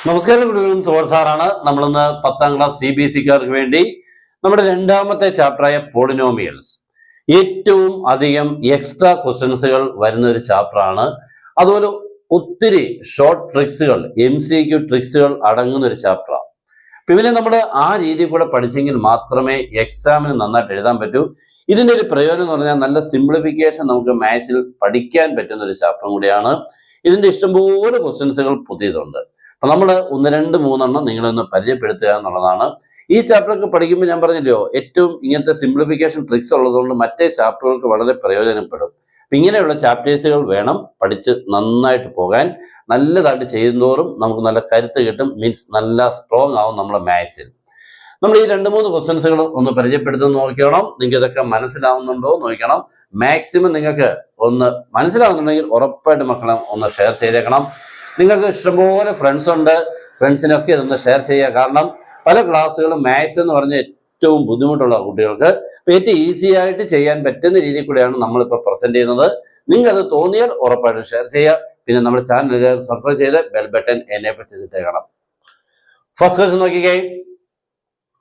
നമസ്കാരം കുട്ടികളും സാറാണ്. നമ്മളിന്ന് 10ാം ക്ലാസ് CBSEക്കാർക്ക് വേണ്ടി നമ്മുടെ രണ്ടാമത്തെ ചാപ്റ്ററായ പോളിനോമിയൽസ് ഏറ്റവും അധികം എക്സ്ട്രാ ക്വസ്റ്റ്യൻസുകൾ വരുന്ന ഒരു ചാപ്റ്ററാണ്. അതുപോലെ ഒത്തിരി ഷോർട്ട് ട്രിക്സുകൾ MCQ ട്രിക്സുകൾ അടങ്ങുന്ന ഒരു ചാപ്റ്ററാണ്. അപ്പൊ ഇവനെ നമ്മൾ ആ രീതിയിൽ കൂടെ പഠിച്ചെങ്കിൽ മാത്രമേ എക്സാമിന് നന്നായിട്ട് എഴുതാൻ പറ്റൂ. ഇതിന്റെ ഒരു പ്രയോജനം എന്ന് പറഞ്ഞാൽ നല്ല സിംപ്ലിഫിക്കേഷൻ നമുക്ക് മാത്സിൽ പഠിക്കാൻ പറ്റുന്ന ഒരു ചാപ്റ്ററും കൂടിയാണ്. ഇതിന്റെ ഇഷ്ടംപോലെ ക്വസ്റ്റ്യൻസുകൾ പുതിയതുണ്ട്. അപ്പൊ നമ്മൾ 1, 2, 3 എണ്ണം നിങ്ങളൊന്ന് പരിചയപ്പെടുത്തുക എന്നുള്ളതാണ്. ഈ ചാപ്റ്ററൊക്കെ പഠിക്കുമ്പോൾ ഞാൻ പറഞ്ഞല്ലോ, ഏറ്റവും ഇങ്ങനത്തെ സിംപ്ലിഫിക്കേഷൻ ട്രിക്സ് ഉള്ളതുകൊണ്ട് മറ്റേ ചാപ്റ്ററുകൾക്ക് വളരെ പ്രയോജനപ്പെടും. അപ്പൊ ഇങ്ങനെയുള്ള ചാപ്റ്റേഴ്സുകൾ വേണം പഠിച്ച് നന്നായിട്ട് പോകാൻ. നല്ലതായിട്ട് ചെയ്യുന്നതോറും നമുക്ക് നല്ല കരുത്ത് കിട്ടും, മീൻസ് നല്ല സ്ട്രോങ് ആവും നമ്മുടെ മാത്സിൽ. നമ്മൾ ഈ 2-3 ക്വസ്റ്റ്യൻസുകൾ ഒന്ന് പരിചയപ്പെടുത്തുന്ന നോക്കണം. നിങ്ങൾക്ക് ഇതൊക്കെ മനസ്സിലാവുന്നുണ്ടോ നോക്കണം. മാക്സിമം നിങ്ങൾക്ക് ഒന്ന് മനസ്സിലാവുന്നുണ്ടെങ്കിൽ ഉറപ്പായിട്ട് മക്കളെ ഒന്ന് ഷെയർ ചെയ്തേക്കണം. നിങ്ങൾക്ക് ഇഷ്ടംപോലെ ഫ്രണ്ട്സ് ഉണ്ട്, ഫ്രണ്ട്സിനൊക്കെ ഇതൊന്ന് ഷെയർ ചെയ്യുക. കാരണം പല ക്ലാസ്സുകളും മാത്സ് എന്ന് പറഞ്ഞ ഏറ്റവും ബുദ്ധിമുട്ടുള്ള കുട്ടികൾക്ക് ഏറ്റവും ഈസി ആയിട്ട് ചെയ്യാൻ പറ്റുന്ന രീതിയിൽ കൂടെയാണ് നമ്മളിപ്പോൾ പ്രസന്റ് ചെയ്യുന്നത്. നിങ്ങൾക്ക് അത് തോന്നിയാൽ ഉറപ്പായിട്ടും ഷെയർ ചെയ്യുക. പിന്നെ നമ്മുടെ ചാനൽ സബ്സ്ക്രൈബ് ചെയ്ത് ബെൽ ബട്ടൺ എനേബിൾ ചെയ്തിട്ടേക്കണം. ഫസ്റ്റ് ക്വസ്റ്റ്യൻ നോക്കിക്കേ.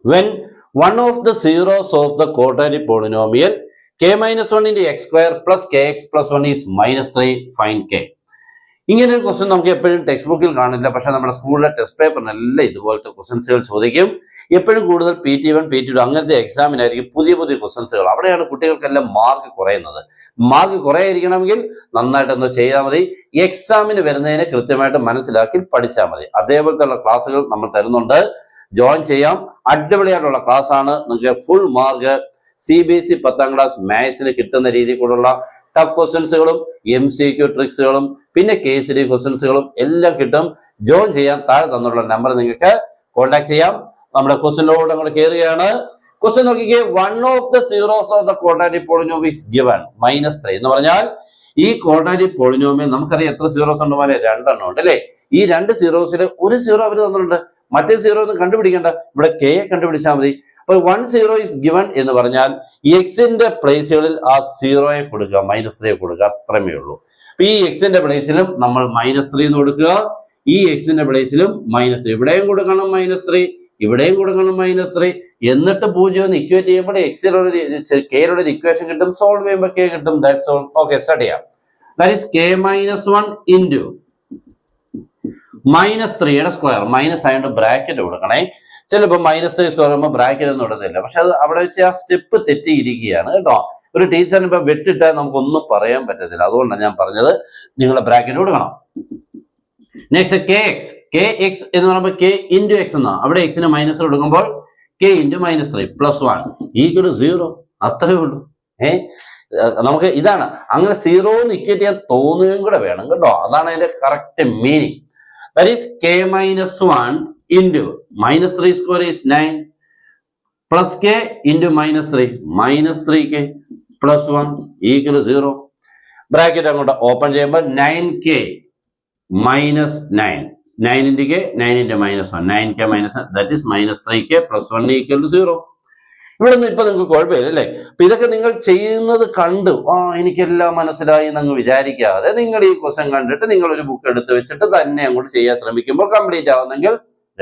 When one of the zeros of the quadratic polynomial k-1 into x square plus kx plus 1 is -3, find k. ഇങ്ങനെ ഒരു ക്വസ്റ്റ്യൻ നമുക്ക് എപ്പോഴും ടെക്സ്റ്റ് ബുക്കിൽ കാണില്ല, പക്ഷെ നമ്മുടെ സ്കൂളിലെ ടെസ്റ്റ് പേപ്പറിനെല്ലാം ഇതുപോലത്തെ ക്വസ്റ്റ്യൻസുകൾ ചോദിക്കും. എപ്പോഴും കൂടുതൽ PT1, PT2 അങ്ങനത്തെ എക്സാമിനായിരിക്കും പുതിയ ക്വസ്റ്റ്യൻസുകൾ. അവിടെയാണ് കുട്ടികൾക്കെല്ലാം മാർക്ക് കുറയുന്നത്. മാർക്ക് കുറയായിരിക്കണമെങ്കിൽ നന്നായിട്ടൊന്ന് ചെയ്താൽ മതി. എക്സാമിന് വരുന്നതിനെ കൃത്യമായിട്ട് മനസ്സിലാക്കി പഠിച്ചാൽ മതി. അതേപോലത്തെ ക്ലാസ്സുകൾ നമ്മൾ തരുന്നുണ്ട്, ജോയിൻ ചെയ്യാം. അടിപൊളിയായിട്ടുള്ള ക്ലാസ് ആണ്. നിങ്ങൾക്ക് ഫുൾ മാർക്ക് CBSE 10ാം ക്ലാസ് മാത്സിന് കിട്ടുന്ന രീതിയിലുള്ള ടഫ് ക്വസ്റ്റ്യൻസുകളും MCQ ട്രിക്സുകളും പിന്നെ KCD ക്വസ്റ്റ്യൻസുകളും എല്ലാം കിട്ടും. ജോയിൻ ചെയ്യാൻ താഴെ തന്നുള്ള നമ്പർ നിങ്ങൾക്ക് കോൺടാക്ട് ചെയ്യാം. നമ്മുടെ ക്വസ്റ്റ്യനിലോട്ട് നമ്മൾ കയറുകയാണ്. ക്വസ്റ്റ്യൻ നോക്കിക്കേ. One of the zeros of the quadratic polynomial is given -3 എന്ന് പറഞ്ഞാൽ ഈ ക്വാഡ്രാറ്റിക് പോളിനോമിയൽ നമുക്കറിയാം എത്ര സീറോസ് ഉണ്ട് പോലെ 2 എണ്ണം ഉണ്ട് അല്ലേ. ഈ 2 സീറോസിൽ ഒരു സീറോ അവർ തന്നിട്ടുണ്ട്, മറ്റേ സീറോ ഒന്നും കണ്ടുപിടിക്കേണ്ട, ഇവിടെ K കണ്ടുപിടിച്ചാൽ മതി. അപ്പൊ 1 0 is given എന്ന് പറഞ്ഞാൽ എക്സിന്റെ പ്ലേസുകളിൽ ആ സീറോയെ കൊടുക്കുക, -3 കൊടുക്കുക, അത്രമേ ഉള്ളൂ. അപ്പൊ ഈ എക്സിന്റെ പ്ലേസിലും നമ്മൾ -3 എന്ന് കൊടുക്കുക, ഈ എക്സിന്റെ പ്ലേസിലും -3, ഇവിടെയും കൊടുക്കണം -3, ഇവിടെയും കൊടുക്കണം -3, എന്നിട്ട് 0 എന്ന് ഇക്വേറ്റ് ചെയ്യുമ്പോൾ കെയുടെ ഇക്വേഷൻ കിട്ടും. സോൾവ് ചെയ്യുമ്പോൾ K കിട്ടും. That's all. ഓക്കെ, സ്റ്റാർട്ട് ചെയ്യാം. ദാറ്റ് ഈസ് k-1 ഇൻറ്റു -3യുടെ സ്ക്വയർ. മൈനസ് ആയതുകൊണ്ട് ബ്രാക്കറ്റ് കൊടുക്കണേ. ചിലപ്പോൾ -3 സ്ക്വയർ ആകുമ്പോൾ ബ്രാക്കറ്റ് ഒന്നും ഇടുന്നില്ല, പക്ഷെ അത് അവിടെ വെച്ച് ആ സ്റ്റെപ്പ് തെറ്റിയിരിക്കുകയാണ് കേട്ടോ. ഒരു ടീച്ചറിന് ഇപ്പൊ വെട്ടിട്ടാൽ നമുക്കൊന്നും പറയാൻ പറ്റത്തില്ല. അതുകൊണ്ടാണ് ഞാൻ പറഞ്ഞത് നിങ്ങൾ ബ്രാക്കറ്റ് കൊടുക്കണം. നെക്സ്റ്റ് kx എന്ന് പറയുമ്പോൾ K ഇൻറ്റു എക്സ് എന്നാണ്. അവിടെ എക്സിന് മൈനസ് കൊടുക്കുമ്പോൾ K ഇൻറ്റു -3 പ്ലസ് 1 ഈക്വൽ 0. അത്രേ ഉള്ളൂ. നമുക്ക് ഇതാണ് അങ്ങനെ 0 എന്ന് ഇക്വേറ്റ് ചെയ്യാൻ തോന്നുകയും കൂടെ വേണം കേട്ടോ. അതാണ് അതിന്റെ correct meaning. That is k-1 into -3 square is 9 plus k into -3 -3k plus 1 equal 0. Bracket അങ്ങോട്ട് ഓപ്പൺ ചെയ്യുമ്പോൾ 9k minus 9 9 into k 9 into -1 9k minus that is -3k plus 1 equal to 0. ഇവിടെ നിന്ന് ഇപ്പൊ നിങ്ങൾക്ക് കുഴപ്പമില്ല അല്ലേ. അപ്പൊ ഇതൊക്കെ നിങ്ങൾ ചെയ്യുന്നത് കണ്ടു എനിക്കെല്ലാം മനസ്സിലായി എന്നങ്ങ് വിചാരിക്കാതെ നിങ്ങൾ ഈ ക്വസ്റ്റ്യൻ കണ്ടിട്ട് നിങ്ങൾ ഒരു ബുക്ക് എടുത്ത് വെച്ചിട്ട് തന്നെ അങ്ങോട്ട് ചെയ്യാൻ ശ്രമിക്കുമ്പോൾ കംപ്ലീറ്റ് ആവുന്നെങ്കിൽ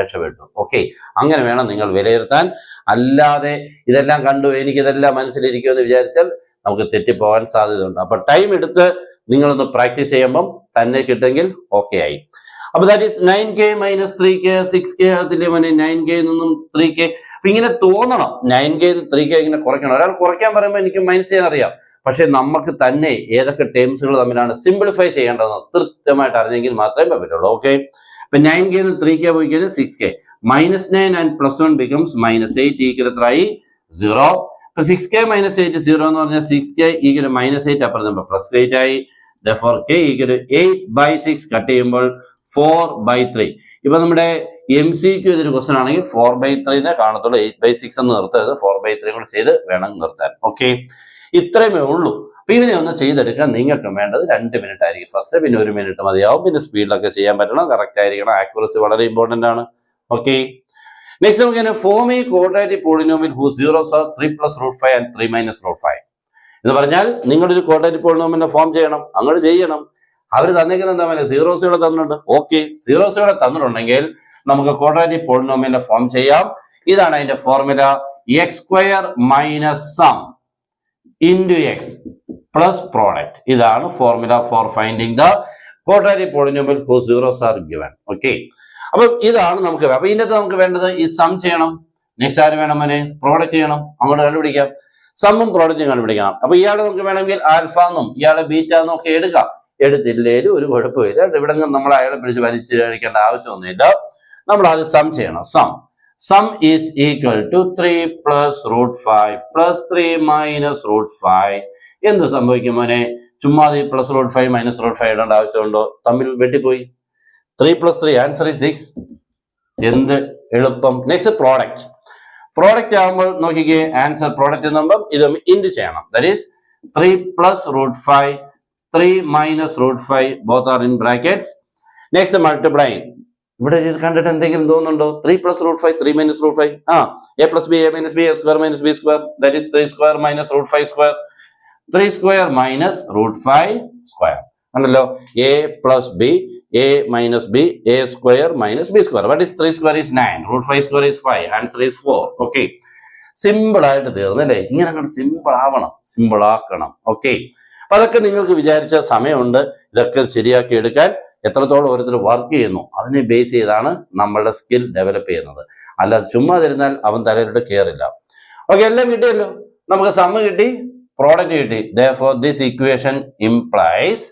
രക്ഷപ്പെട്ടു. ഓക്കെ, അങ്ങനെ വേണം നിങ്ങൾ വിലയിരുത്താൻ. അല്ലാതെ ഇതെല്ലാം കണ്ടു എനിക്കിതെല്ലാം മനസ്സിലിരിക്കുമെന്ന് വിചാരിച്ചാൽ നമുക്ക് തെറ്റിപ്പോകാൻ സാധ്യതയുണ്ട്. അപ്പൊ ടൈം എടുത്ത് നിങ്ങളൊന്ന് പ്രാക്ടീസ് ചെയ്യുമ്പം തന്നെ കിട്ടുമെങ്കിൽ ഓക്കെ ആയി. അപ്പൊ that is 9k minus 3k 6k അതിന്റെ 9k നിന്നും 3k. അപ്പൊ ഇങ്ങനെ തോന്നണം 9k 3k ഇങ്ങനെ കുറയ്ക്കണം. ഒരാൾ കുറയ്ക്കാൻ പറയുമ്പോൾ എനിക്ക് മൈനസ് ചെയ്യാൻ അറിയാം, പക്ഷെ നമുക്ക് തന്നെ ഏതൊക്കെ ടേംസുകൾ തമ്മിലാണ് സിംപ്ലിഫൈ ചെയ്യേണ്ടതെന്ന് കൃത്യമായിട്ട് അറിഞ്ഞെങ്കിൽ മാത്രമേ പറ്റുള്ളൂ. ഓക്കെ, ഇപ്പൊ 9k 3k പോയി കഴിഞ്ഞാൽ 6k -9 and +1 becomes -8 ഈക്വൽ എത്ര ആയി 0. ഇപ്പൊ 6k - 8 0 എന്ന് പറഞ്ഞാൽ 6k ഈക്വൽ -8 അപ്പുറം +8 ആയി. therefore k ഈക്വൽ 8/6 കട്ട് ചെയ്യുമ്പോൾ 4/3. ഇപ്പൊ നമ്മുടെ MCQ ഇതൊരു ക്വസ്റ്റൻ ആണെങ്കിൽ 4/3 കാണത്തുള്ളൂ. 8/6 എന്ന് നിർത്തരുത്, 4/3 കൂടെ ചെയ്ത് വേണം നിർത്താൻ. ഓക്കെ, ഇത്രയുമേ ഉള്ളൂ. അപ്പൊ ഇതിനെ ഒന്ന് ചെയ്തെടുക്കാൻ നിങ്ങൾക്ക് വേണ്ടത് 2 മിനിറ്റ് ആയിരിക്കും ഫസ്റ്റ്, പിന്നെ 1 മിനിറ്റ് മതിയാവും. പിന്നെ സ്പീഡിലൊക്കെ ചെയ്യാൻ പറ്റണം, കറക്റ്റ് ആയിരിക്കണം, ആക്യുറസി വളരെ ഇമ്പോർട്ടന്റ് ആണ്. ഓക്കെ, നെക്സ്റ്റ് നമുക്ക് form a quadratic polynomial whose zeros are 3 + √5 and 3 - √5 എന്ന് പറഞ്ഞാൽ നിങ്ങളൊരു ക്വാഡ്രാറ്റിക് പോളിനോമിയലിനെ ഫോം ചെയ്യണം. അങ്ങോട്ട് ചെയ്യണം. അവർ തന്നേക്കുന്നത് എന്താ പറയുക, സീറോസുകളെ തന്നിട്ടുണ്ട്. ഓക്കെ, സീറോസുകളെ തന്നിട്ടുണ്ടെങ്കിൽ നമുക്ക് ക്വാഡ്രാറ്റിക് പോളിനോമിയലിന്റെ ഫോം ചെയ്യാം. ഇതാണ് അതിന്റെ formula. X square minus sum into x plus product. ഇതാണ് formula for finding the quadratic polynomial for zeros are given. Okay, അപ്പം ഇതാണ് നമുക്ക്. അപ്പൊ ഇതിനകത്ത് നമുക്ക് വേണ്ടത് ഈ സം ചെയ്യണം. നെക്സ്റ്റ് ആര് വേണം? അവന് പ്രോഡക്റ്റ് ചെയ്യണം. അങ്ങോട്ട് കണ്ടുപിടിക്കാം. സമ്മും പ്രോഡക്റ്റും കണ്ടുപിടിക്കണം. അപ്പൊ ഇയാളെ നമുക്ക് വേണമെങ്കിൽ ആൽഫ എന്നും ഇയാളെ ബീറ്റ എന്നും ഒക്കെ എടുക്കാം. എടുത്തില്ലേലും ഒരു കുഴപ്പമില്ല. ഇവിടെ നമ്മൾ അയാളെ പിടിച്ച് വലിച്ചു കഴിക്കേണ്ട ആവശ്യമൊന്നുമില്ല. നമ്മൾ അത് സം ചെയ്യണം. Sum is equal to 3 plus root 5 plus 3 minus root 5. എന്ത് സംഭവിക്കും മോനെ? ചുമ്മാ ഈ പ്ലസ് റൂട്ട് 5 മൈനസ് റൂട്ട് 5 ഇടേണ്ട ആവശ്യമുണ്ടോ? തമ്മിൽ വെട്ടിപ്പോയി. 3 പ്ലസ് 3 ആൻസർ ഈസ് 6. എന്ത് എളുപ്പം. നെക്സ്റ്റ് പ്രോഡക്റ്റ് ആകുമ്പോൾ നോക്കിക്കേ, ആൻസർ പ്രോഡക്റ്റ് എന്നുമ്പോൾ ഇത് ഇൻഡ് ചെയ്യണം. That is 3 plus root 5 3 minus root 5 both are in brackets. Next multiply. ഇവിടെ കണ്ടിട്ട് എന്തെങ്കിലും തോന്നുന്നുണ്ടോ? 3 plus root 5 3 minus root 5 a plus b a minus b a square minus b square that is 3 square minus root 5 square 3 square minus root 5 square ഉണ്ടല്ലോ. A plus b a minus b a square minus b square. What is 3 square is 9 root 5 square is 5 answer is 4. Okay, simple ആയിട്ട് തീർന്നല്ലേ? ഇങ്ങനെ അങ്ങോട്ട് simple ആവണം, simple ആക്കണം. Okay, അപ്പൊ അതൊക്കെ നിങ്ങൾക്ക് വിചാരിച്ച സമയമുണ്ട് ഇതൊക്കെ ശരിയാക്കി എടുക്കാൻ. എത്രത്തോളം ഓരോരുത്തർ വർക്ക് ചെയ്യുന്നു അതിനെ ബേസ് ചെയ്താണ് നമ്മളുടെ സ്കിൽ ഡെവലപ്പ് ചെയ്യുന്നത്. അല്ലാതെ ചുമ്മാ തരുന്നാൽ അവൻ തലയിലോട്ട് കയറില്ല. ഓക്കെ, എല്ലാം കിട്ടിയല്ലോ. നമുക്ക് സമ്മ് കിട്ടി, പ്രോഡക്റ്റ് കിട്ടി. Therefore this equation implies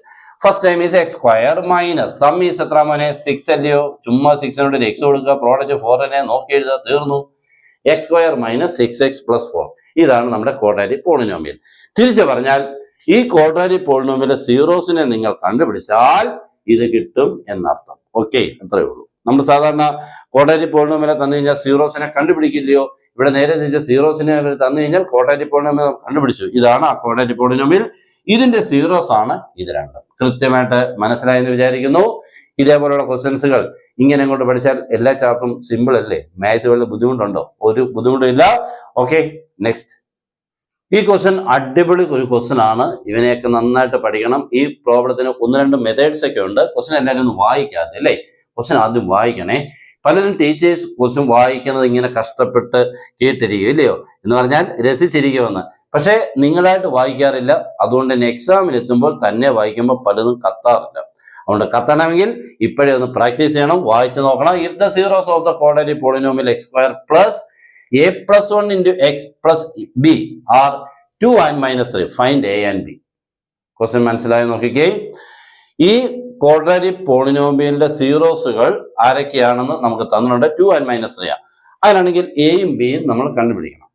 first time is x square minus sum is എത്ര മോനെ? 6 അല്ലയോ? ചുമ്മാ 6 x കൊടുക്കുക, പ്രോഡക്റ്റ് 4 തന്നെ നോക്കി എഴുതുക, തീർന്നു. x square minus 6x plus 4. ഇതാണ് നമ്മുടെ ക്വാഡ്രാറ്റിക് പോളിനോമിയൽ. തിരിച്ചു പറഞ്ഞാൽ ഈ ക്വാഡ്രാറ്റിക് പോളിനോമിയലിലെ സീറോസിനെ നിങ്ങൾ കണ്ടുപിടിച്ചാൽ ഇത് കിട്ടും എന്നർത്ഥം. ഓക്കെ, അത്രയേ ഉള്ളൂ. നമ്മൾ സാധാരണ ക്വാഡ്രാറ്റിക് പോളിനോമിയൽ തന്നു കഴിഞ്ഞാൽ സീറോസിനെ കണ്ടുപിടിക്കില്ലയോ? ഇവിടെ നേരെ തിരിച്ച സീറോസിനെ തന്നു കഴിഞ്ഞാൽ ക്വാഡ്രാറ്റിക് പോളിനോമിയൽ കണ്ടുപിടിച്ചു. ഇതാണ് ആ ക്വാഡ്രാറ്റിക് പോളിനോമിയൽ. ഇതിന്റെ സീറോസ് ആണ് ഇത് രണ്ടും. കൃത്യമായിട്ട് മനസ്സിലായെന്ന് വിചാരിക്കുന്നു. ഇതേപോലുള്ള ക്വസ്റ്റ്യൻസുകൾ ഇങ്ങനെ അങ്ങോട്ട് പഠിച്ചാൽ എല്ലാ ചാപ്റ്ററും സിമ്പിൾ അല്ലേ? മാത്സ് വല്ല ബുദ്ധിമുട്ടുണ്ടോ? ഒരു ബുദ്ധിമുട്ടും ഇല്ല. Okay, next. ഈ ക്വസ്റ്റ്യൻ അടിപൊളി ഒരു ക്വസ്റ്റ്യൻ ആണ്. ഇവനെയൊക്കെ നന്നായിട്ട് പഠിക്കണം. ഈ പ്രോബ്ലത്തിന് 1-2 മെത്തേഡ്സ് ഒക്കെ ഉണ്ട്. ക്വസ്റ്റ്യൻ എല്ലാവരും ഒന്ന് വായിക്കാതെ അല്ലേ? ക്വസ്റ്റ്യൻ ആദ്യം വായിക്കണേ. പലരും ടീച്ചേഴ്സ് ക്വസ്റ്റ്യൻ വായിക്കുന്നത് ഇങ്ങനെ കഷ്ടപ്പെട്ട് കേട്ടിരിക്കും ഇല്ലയോ? എന്ന് പറഞ്ഞാൽ രസിച്ചിരിക്കുമെന്ന്. പക്ഷെ നിങ്ങളായിട്ട് വായിക്കാറില്ല. അതുകൊണ്ട് തന്നെ എക്സാമിൽ എത്തുമ്പോൾ തന്നെ വായിക്കുമ്പോൾ പലതും കത്താറില്ല. അതുകൊണ്ട് കത്തണമെങ്കിൽ ഇപ്പോഴേ ഒന്ന് പ്രാക്ടീസ് ചെയ്യണം, വായിച്ചു നോക്കണം. If the zeros of the quadratic polynomial x square plus a plus 1 into x plus b are 2 and minus 3. Find a and b. Question മനസ്സിലായി നോക്കിക്കേ. ഈ ക്വാഡ്രാറ്റിക് പോളിനോമിയലിന്റെ സീറോസുകൾ ആരൊക്കെയാണെന്ന് നമുക്ക് തന്നിട്ടുണ്ട്. 2 and minus 3. അതിനാണെങ്കിൽ എയും ബിയും നമ്മൾ കണ്ടുപിടിക്കണം.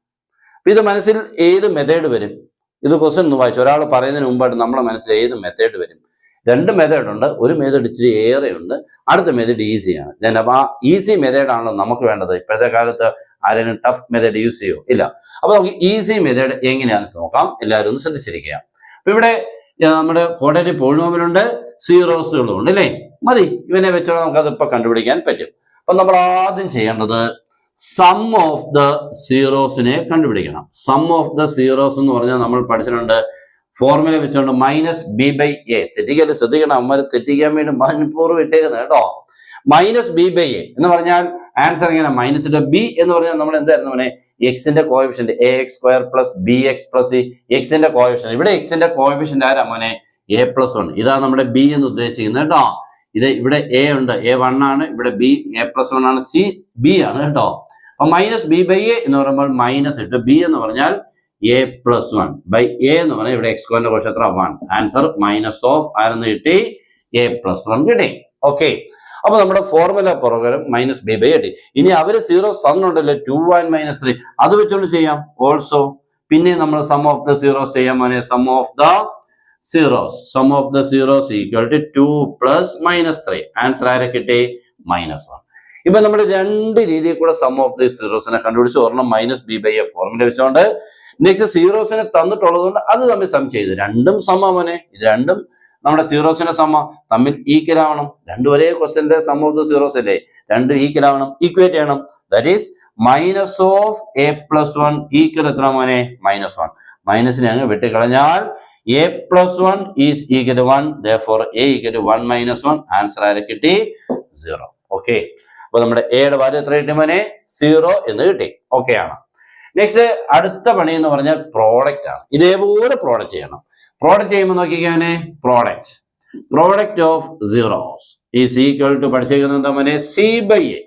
അപ്പൊ ഇത് മനസ്സിൽ ഏത് മെത്തേഡ് വരും? ഇത് ക്വസ്റ്റ്യൻ ഒന്ന് വായിച്ചു. ഒരാൾ പറയുന്നതിന് മുമ്പായിട്ട് നമ്മുടെ മനസ്സിൽ ഏത് മെത്തേഡ് വരും? 2 മെത്തേഡ് ഉണ്ട്. ഒരു മെത്തേഡ് ഇച്ചിരി ഏറെ ഉണ്ട്, അടുത്ത മെത്തേഡ് ഈസിയാണ്. ഞാൻ അപ്പൊ ആ ഈസി മെത്തേഡ് ആണല്ലോ നമുക്ക് വേണ്ടത്. ഇപ്പോഴത്തെ കാലത്ത് ആരെങ്കിലും ടഫ് മെത്തേഡ് യൂസ് ചെയ്യോ? ഇല്ല. അപ്പൊ നമുക്ക് ഈസി മെത്തേഡ് എങ്ങനെയാണെന്ന് നോക്കാം. എല്ലാവരും ഒന്ന് ശ്രദ്ധിച്ചിരിക്കുക. അപ്പൊ ഇവിടെ നമ്മുടെ ക്വാഡ്രാറ്റിക് പോളിനോമിയൽ ഉണ്ട്, സീറോസുകളും ഉണ്ട് അല്ലേ? മതി, ഇവനെ വെച്ചോളം നമുക്ക് അത് ഇപ്പൊ കണ്ടുപിടിക്കാൻ പറ്റും. അപ്പൊ നമ്മൾ ആദ്യം ചെയ്യേണ്ടത് സം ഓഫ് ദ സീറോസിനെ കണ്ടുപിടിക്കണം. സം ഓഫ് ദ സീറോസ് എന്ന് പറഞ്ഞാൽ നമ്മൾ പഠിച്ചിട്ടുണ്ട്. ഫോർമുല വെച്ചുകൊണ്ട് മൈനസ് ബി ബൈ എ. തെറ്റിക്കല് ശ്രദ്ധിക്കണം, അമ്മ തെറ്റിക്കാൻ വേണ്ടി മനഃപൂർവ്വം ഇട്ടേക്കുന്നത് കേട്ടോ. മൈനസ് ബി ബൈ എ എന്ന് പറഞ്ഞാൽ ആൻസർ ഇങ്ങനെ മൈനസിന്റെ ബി എന്ന് പറഞ്ഞാൽ നമ്മൾ എന്തായിരുന്നു മോനെ? എക്സിന്റെ coefficient A X square plus B X plus C. എക്സിന്റെ കോഎഫിഷ്യന്റ്, ഇവിടെ എക്സിന്റെ കോഎഫിഷ്യന്റ് ആരാ മോനെ? A plus 1. ഇതാണ് നമ്മുടെ ബി എന്ന് ഉദ്ദേശിക്കുന്നത് കേട്ടോ. ഇത് ഇവിടെ എ ഉണ്ട്, എ 1 ആണ്. ഇവിടെ ബി എ പ്ലസ് 1 ആണ്, സി ബി ആണ് കേട്ടോ. അപ്പൊ മൈനസ് ബി ബൈ എ എന്ന് പറയുമ്പോൾ മൈനസ് ഇട്ട് ബി എന്ന് പറഞ്ഞാൽ എ പ്ലസ് 1 ബൈ എ എന്ന് പറഞ്ഞാൽ ഇവിടെ എക്സ് സ്ക്വയറിന്റെ കോഷൻ എത്ര? 1. ആൻസർ മൈനസ് ഓഫ് ആരെന്ന് കിട്ടി? എ പ്ലസ് 1 കിട്ടി. ഓക്കെ, അപ്പൊ നമ്മുടെ ഫോർമുല പ്രകാരം മൈനസ് ബി ബൈ കിട്ടി. ഇനി അവര് സീറോ തന്നുണ്ടല്ലോ 2 and minus 3, അത് വെച്ചോണ്ട് ചെയ്യാം ഓൾസോ. പിന്നെ നമ്മൾ സം ഓഫ് ദ സീറോസ് ചെയ്യാൻ പോനെ. Sum of the zeros equal to 2 plus minus 3. Answer ആരെ കിട്ടി? മൈനസ് 1. ഇപ്പൊ നമ്മൾ 2 രീതിയിൽ കൂടെ സം ഓഫ് ദി സീറോസിനെ കണ്ടുപിടിച്ച്. ഒരെണ്ണം minus b by a formula വെച്ചോണ്ട്, നെക്സ്റ്റ് സീറോസിനെ തന്നിട്ടുള്ളത് കൊണ്ട് അത് തമ്മിൽ സം ചെയ്ത്. രണ്ടും സമമനെ, ഇത് രണ്ടും നമ്മുടെ സീറോസിന്റെ സമ തമ്മിൽ ഈക്വൽ ആവണം. രണ്ടും ഒരേ ക്വസ്റ്റ്യന്റെ സം ഓഫ് ദ സീറോസ് അല്ലേ? രണ്ടും ഈക്വൽ ആവണം, ഈക്വേറ്റ് ചെയ്യണം. That is minus of a plus 1 equal എത്ര മോനെ? മൈനസ് 1. മൈനസിനെ അങ്ങ് വെട്ടിക്കളഞ്ഞാൽ a plus 1 is equal 1. Therefore a equal 1 minus 1. Answer ആരെ കിട്ടി? 0. ഓക്കെ, അപ്പൊ നമ്മുടെ എയുടെ വാല്യൂ എത്ര കിട്ടി മോനെ? 0 എന്ന് കിട്ടി. ഓക്കെ ആണ്. നെക്സ്റ്റ് അടുത്ത പണി എന്ന് പറഞ്ഞാൽ പ്രോഡക്റ്റ് ആണ്. ഇതേപോലെ പ്രോഡക്റ്റ് ചെയ്യണം. പ്രോഡക്റ്റ് ചെയ്യുമ്പോൾ നോക്കിക്കാനെ, product of zeros is equal to പഠിച്ചിരിക്കുന്നത് എന്താ മോനെ? C by A.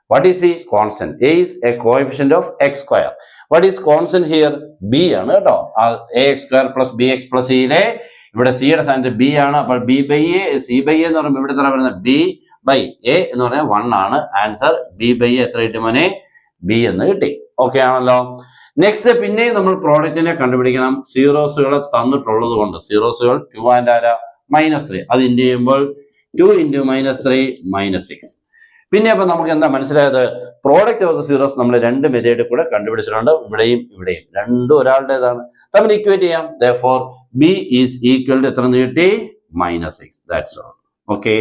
What is the constant? A is a coefficient of x square. What is constant here? B ആണ് കേട്ടോ. ax square plus bx plus c യിലെ ഇവിടെ c യുടെ സ്ഥാനത്ത് b ആണ്. അപ്പോൾ b by a, c by a എന്ന് പറയുമ്പോൾ ഇവിടെ എത്ര വരുന്നത്? b by a എന്ന് പറഞ്ഞാൽ 1 ആണ്. ആൻസർ b by a എത്ര കിട്ടി മോനെ? b എന്ന് കിട്ടി. ഓക്കെ ആണല്ലോ. നെക്സ്റ്റ് പിന്നെ നമ്മൾ പ്രോഡക്റ്റിനെ കണ്ടുപിടിക്കണം. സീറോസുകളെ തന്നിട്ടുള്ളത് കൊണ്ട് സീറോസുകൾ 2 and -3 അത് ഇൻറ്റു ചെയ്യുമ്പോൾ 2 × -3 -6. പിന്നെ അപ്പൊ നമുക്ക് എന്താ മനസ്സിലായത്? പ്രോഡക്റ്റ് ഓഫ് ദ സീറോസ് നമ്മൾ 2 മെത്തേഡ് കൂടെ കണ്ടുപിടിച്ചിട്ടുണ്ട്. ഇവിടെയും രണ്ടും ഒരാളുടേതാണ്, തമ്മിൽ ഇക്വേറ്റ് ചെയ്യാം. therefore b is equal to എത്ര കിട്ടി? -6. that's all. ഓക്കെ,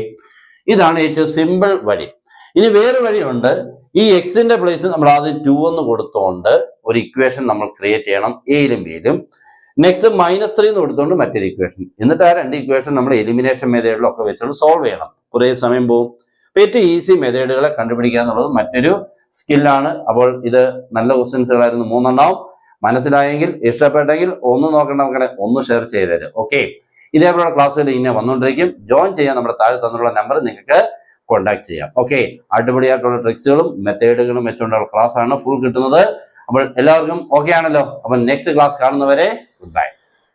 ഇതാണ് ഏറ്റവും സിമ്പിൾ വഴി. ഇനി വേറെ വഴിയുണ്ട്. ഈ എക്സിന്റെ പ്ലേസ് നമ്മൾ ആദ്യം 2 എന്ന് കൊടുത്തുകൊണ്ട് ഒരു ഇക്വേഷൻ നമ്മൾ ക്രിയേറ്റ് ചെയ്യണം, എയിലും ബിയിലും. നെക്സ്റ്റ് -3 എന്ന് കൊടുത്തുകൊണ്ട് മറ്റൊരു ഇക്വേഷൻ. എന്നിട്ട് ആ 2 ഇക്വേഷൻ നമ്മൾ എലിമിനേഷൻ മെത്തേഡിലൊക്കെ വെച്ചുകൊണ്ട് സോൾവ് ചെയ്യണം. കുറേ സമയം പോകും. ഏറ്റവും ഈസി മെത്തേഡുകളെ കണ്ടുപിടിക്കുക എന്നുള്ളത് മറ്റൊരു സ്കില്ലാണ്. അപ്പോൾ ഇത് നല്ല ക്വസ്റ്റ്യൻസുകളായിരുന്നു 3 മനസ്സിലായെങ്കിൽ, ഇഷ്ടപ്പെട്ടെങ്കിൽ ഒന്ന് നോക്കേണ്ട മക്കളെ ഒന്ന് ഷെയർ ചെയ്തേര്. ഓക്കെ, ഇതേപോലുള്ള ക്ലാസ്സുകൾ ഇങ്ങനെ വന്നുകൊണ്ടിരിക്കും. ജോയിൻ ചെയ്യാൻ നമ്മുടെ താഴെ തന്നിട്ടുള്ള നമ്പർ നിങ്ങൾക്ക് കോൺടാക്ട് ചെയ്യാം. ഓക്കെ, അടിപൊളിയായിട്ടുള്ള ട്രിക്സുകളും മെത്തേഡുകളും വെച്ചുകൊണ്ടുള്ള ക്ലാസ് ആണ് ഫുൾ കിട്ടുന്നത്. അപ്പോൾ എല്ലാവർക്കും ഓക്കെ ആണല്ലോ. അപ്പോൾ നെക്സ്റ്റ് ക്ലാസ് കാണുന്നവരെ ഗുഡ് ബൈ.